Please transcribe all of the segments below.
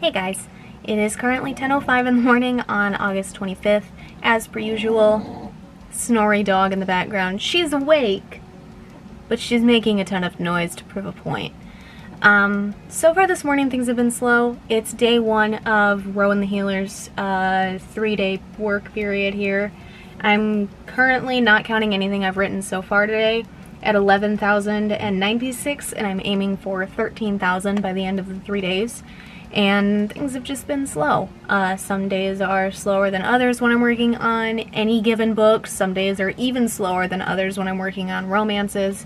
Hey guys, it is currently 10:05 in the morning on August 25th. As per usual, snory dog in the background. She's awake, but she's making a ton of noise to prove a point. So far this morning things have been slow. It's day one of Row and the Healer's 3-day work period here. I'm currently, not counting anything I've written so far today, at 11,096, and I'm aiming for 13,000 by the end of the 3 days. And things have just been slow. Some days are slower than others when I'm working on any given book. Some days are even slower than others when I'm working on romances.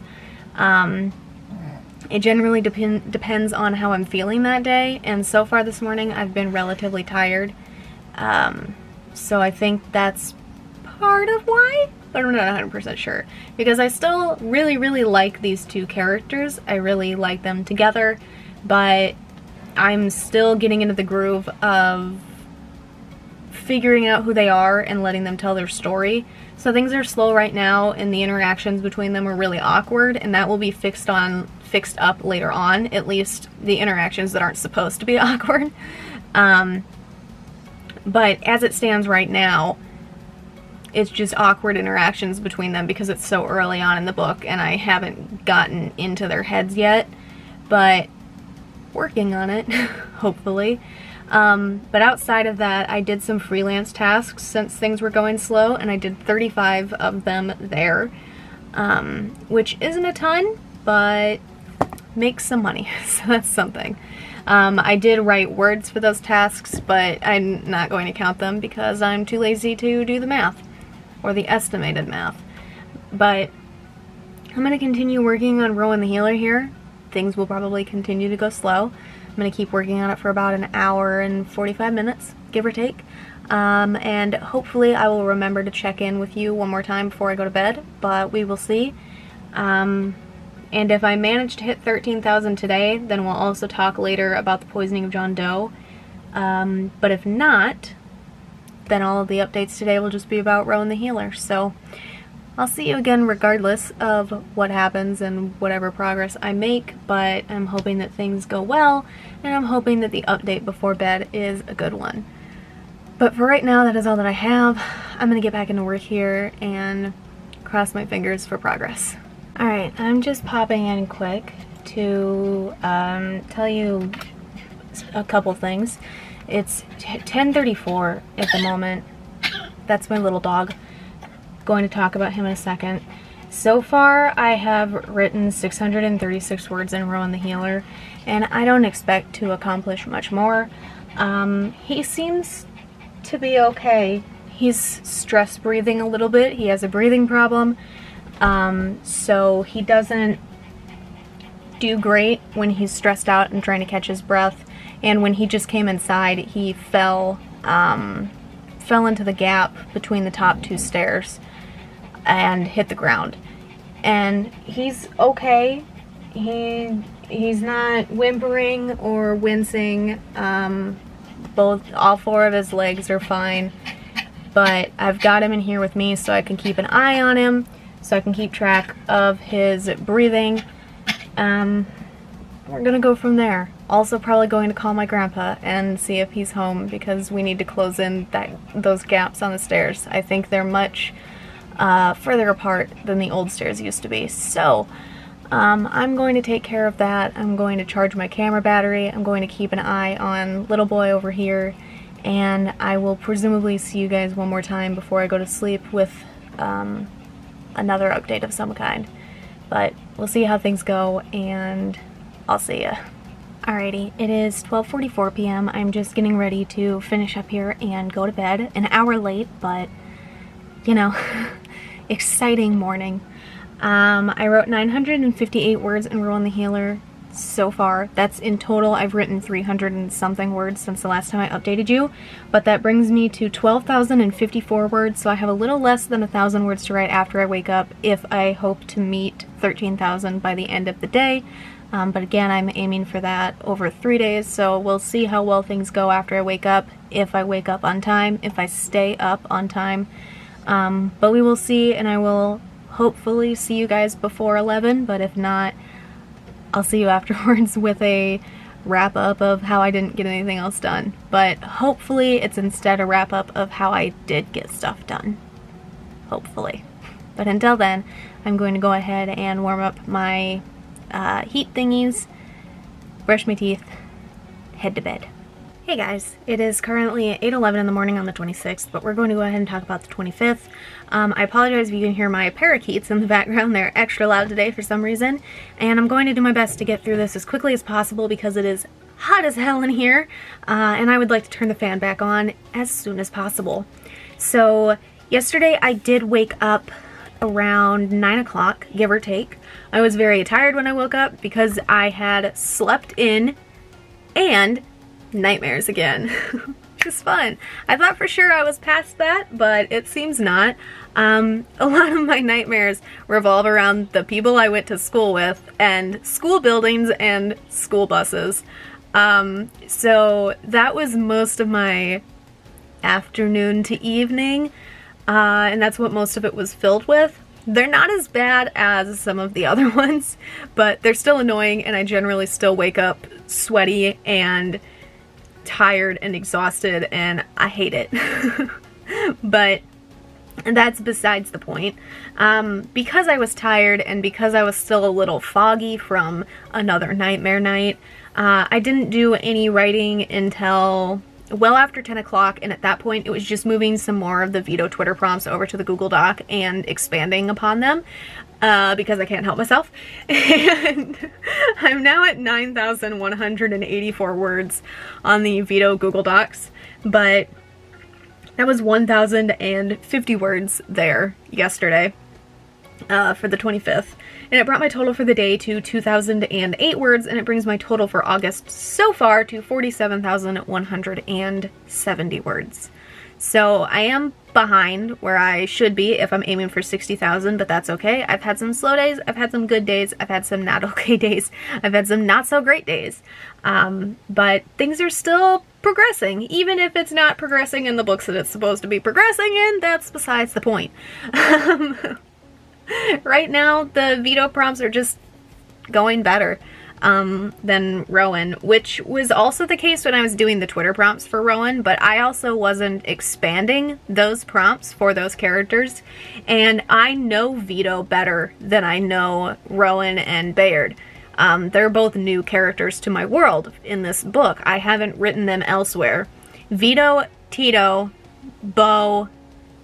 It generally depends on how I'm feeling that day, and so far this morning I've been relatively tired. So I think that's part of why, but I'm not 100% sure. Because I still really like these two characters. I really like them together, but I'm still getting into the groove of figuring out who they are and letting them tell their story. So things are slow right now, and the interactions between them are really awkward, and that will be fixed up later on, at least the interactions that aren't supposed to be awkward. But as it stands right now, it's just awkward interactions between them because it's so early on in the book and I haven't gotten into their heads yet, but working on it, hopefully. But outside of that, I did some freelance tasks since things were going slow, and I did 35 of them there, which isn't a ton, but makes some money, so that's something. I did write words for those tasks, but I'm not going to count them because I'm too lazy to do the math, or the estimated math. But I'm going to continue working on Row and the Healer here. Things will probably continue to go slow. I'm going to keep working on it for about an hour and 45 minutes, give or take. And hopefully I will remember to check in with you one more time before I go to bed, but we will see. And if I manage to hit 13,000 today, then we'll also talk later about the poisoning of John Doe. But if not, then all of the updates today will just be about Row and the Healer. So I'll see you again regardless of what happens and whatever progress I make, but I'm hoping that things go well, and I'm hoping that the update before bed is a good one. But for right now, that is all that I have. I'm going to get back into work here and cross my fingers for progress. Alright, I'm just popping in quick to tell you a couple things. It's 10:34 at the moment. That's my little dog. Going to talk about him in a second. So far I have written 636 words in Row and the Healer, and I don't expect to accomplish much more. He seems to be okay. He's stress breathing a little bit. He has a breathing problem, so he doesn't do great when he's stressed out and trying to catch his breath. And when he just came inside, he fell into the gap between the top two stairs and hit the ground. And he's okay. He's not whimpering or wincing. All four of his legs are fine. But I've got him in here with me so I can keep an eye on him, so I can keep track of his breathing. We're gonna go from there. Also probably going to call my grandpa and see if he's home, because we need to close in those gaps on the stairs. I think they're much further apart than the old stairs used to be. So I'm going to take care of that. I'm going to charge my camera battery. I'm going to keep an eye on little boy over here, and I will presumably see you guys one more time before I go to sleep with another update of some kind. But we'll see how things go, and I'll see ya. Alrighty, it is 12:44 p.m. I'm just getting ready to finish up here and go to bed. An hour late, but, you know, exciting morning. I wrote 958 words in Row and the Healer so far. That's in total. I've written 300 and something words since the last time I updated you, but that brings me to 12,054 words, so I have a little less than 1,000 words to write after I wake up if I hope to meet 13,000 by the end of the day. But again, I'm aiming for that over 3 days, so we'll see how well things go after I wake up, if I wake up on time, if I stay up on time. But we will see, and I will hopefully see you guys before 11, but if not, I'll see you afterwards with a wrap up of how I didn't get anything else done, but hopefully it's instead a wrap up of how I did get stuff done. Hopefully. But until then, I'm going to go ahead and warm up my heat thingies, brush my teeth, head to bed. Hey guys, it is currently 8:11 in the morning on the 26th, but we're going to go ahead and talk about the 25th. I apologize if you can hear my parakeets in the background. They're extra loud today for some reason, and I'm going to do my best to get through this as quickly as possible because it is hot as hell in here, and I would like to turn the fan back on as soon as possible. So yesterday I did wake up around 9 o'clock, give or take. I was very tired when I woke up because I had slept in and nightmares again. Just fun. I thought for sure I was past that, but it seems not. A lot of my nightmares revolve around the people I went to school with and school buildings and school buses. So that was most of my afternoon to evening, and that's what most of it was filled with. They're not as bad as some of the other ones, but they're still annoying, and I generally still wake up sweaty and tired and exhausted, and I hate it. But that's besides the point. Because I was tired and because I was still a little foggy from another nightmare night, I didn't do any writing until well after 10 o'clock, and at that point it was just moving some more of the veto Twitter prompts over to the Google Doc and expanding upon them, because I can't help myself. And I'm now at 9,184 words on the veto Google Docs, but that was 1,050 words there yesterday for the 25th. And it brought my total for the day to 2,008 words, and it brings my total for August so far to 47,170 words. So I am behind where I should be if I'm aiming for 60,000, but that's okay. I've had some slow days, I've had some good days, I've had some not okay days, I've had some not so great days. But things are still progressing, even if it's not progressing in the books that it's supposed to be progressing in. That's besides the point. Right now, the veto prompts are just going better than Rowan, which was also the case when I was doing the Twitter prompts for Rowan, but I also wasn't expanding those prompts for those characters, and I know Veto better than I know Rowan and Bayard. They're both new characters to my world in this book. I haven't written them elsewhere. Veto, Tito, Bo,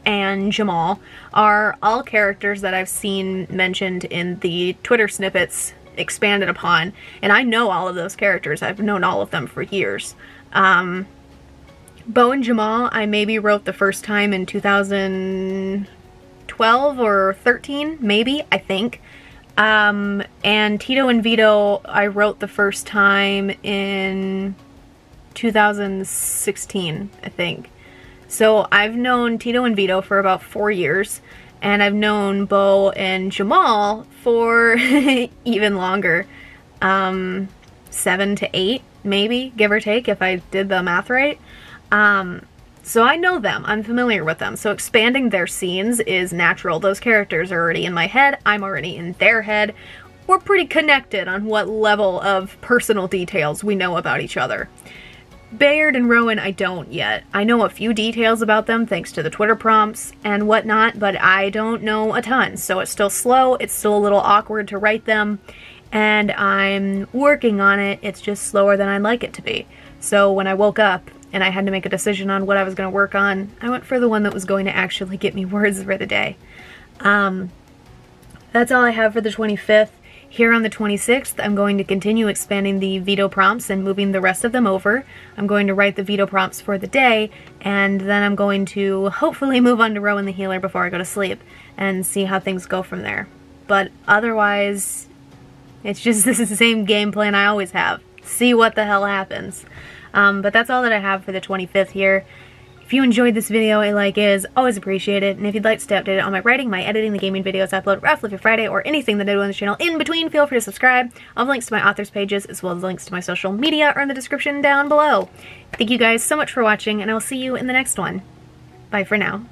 and Jamal are all characters that I've seen mentioned in the Twitter snippets expanded upon, and I know all of those characters. I've known all of them for years. Bo and Jamal I maybe wrote the first time in 2012 or 13, maybe, I think. And Tito and Vito I wrote the first time in 2016, I think. So I've known Tito and Vito for about 4 years, and I've known Bo and Jamal for even longer. 7 to 8, maybe, give or take, if I did the math right. So I know them, I'm familiar with them, so expanding their scenes is natural. Those characters are already in my head, I'm already in their head. We're pretty connected on what level of personal details we know about each other. Bayard and Rowan I don't yet. I know a few details about them thanks to the Twitter prompts and whatnot, but I don't know a ton, so it's still slow, it's still a little awkward to write them, and I'm working on it. It's just slower than I'd like it to be. So when I woke up and I had to make a decision on what I was going to work on, I went for the one that was going to actually get me words for the day. That's all I have for the 25th. Here on the 26th, I'm going to continue expanding the veto prompts and moving the rest of them over. I'm going to write the veto prompts for the day, and then I'm going to hopefully move on to Rowan the Healer before I go to sleep and see how things go from there. But otherwise, it's just this is the same game plan I always have. See what the hell happens. But that's all that I have for the 25th here. If you enjoyed this video, a like is always appreciated, and if you'd like to stay updated on my writing, my editing, the gaming videos I upload roughly every Friday, or anything that I do on the channel in between, feel free to subscribe. All the links to my authors pages, as well as links to my social media, are in the description down below. Thank you guys so much for watching, and I will see you in the next one. Bye for now.